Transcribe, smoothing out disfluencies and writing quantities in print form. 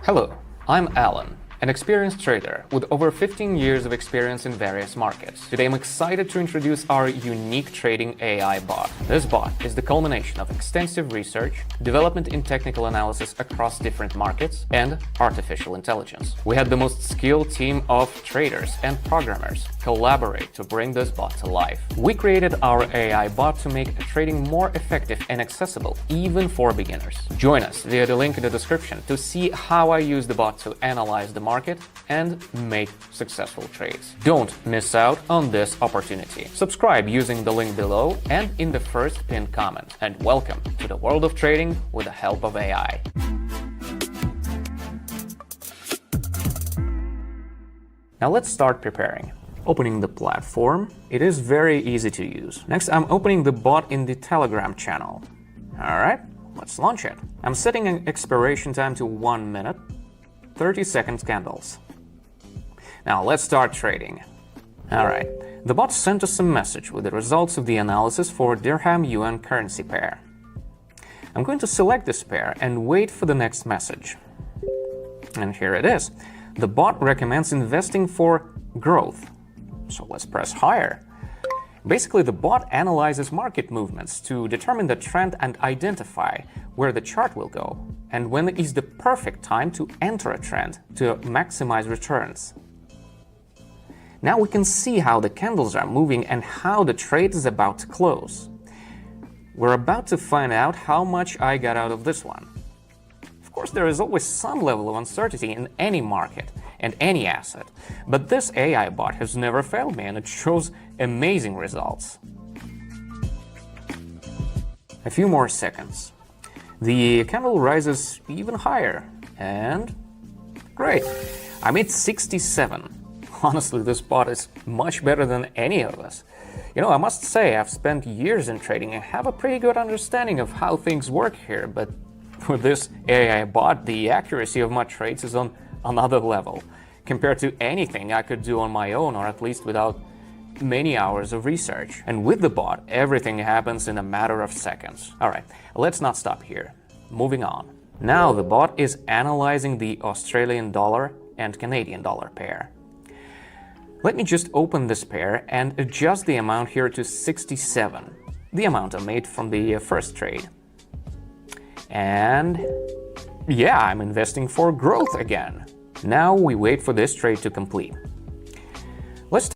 Hello, I'm Alan, an experienced trader with over 15 years of experience in various markets. Today I'm excited to introduce our unique trading AI bot. This bot is the culmination of extensive research, development in technical analysis across different markets, and artificial intelligence. We had the most skilled team of traders and programmers collaborate to bring this bot to life. We created our AI bot to make trading more effective and accessible, even for beginners. Join us via the link in the description to see how I use the bot to analyze the market and make successful trades. Don't miss out on this opportunity. Subscribe using the link below and in the first pinned comment. And welcome to the world of trading with the help of AI. Now let's start preparing. Opening the platform. It is very easy to use. Next, I'm opening the bot in the Telegram channel. All right, let's launch it. I'm setting an expiration time to 1 minute, 30 seconds candles. Now let's start trading. All right, the bot sent us a message with the results of the analysis for Dirham Yuan currency pair. I'm going to select this pair and wait for the next message. And here it is. The bot recommends investing for growth. So let's press higher. Basically, the bot analyzes market movements to determine the trend and identify where the chart will go and when is the perfect time to enter a trend to maximize returns. Now we can see how the candles are moving and how the trade is about to close. We're about to find out how much I got out of this one. Of course, there is always some level of uncertainty in any market and any asset, but this AI bot has never failed me and it shows amazing results. A few more seconds. The candle rises even higher and great. I made 67. Honestly, this bot is much better than any of us. You know, I must say I've spent years in trading and have a pretty good understanding of how things work here, but with this AI bot, the accuracy of my trades is on another level compared to anything I could do on my own, or at least without many hours of research. And with the bot, everything happens in a matter of seconds. All right, let's not stop here. Moving on. Now the bot is analyzing the Australian dollar and Canadian dollar pair. Let me just open this pair and adjust the amount here to 67, the amount I made from the first trade. And yeah, I'm investing for growth again. Now we wait for this trade to complete.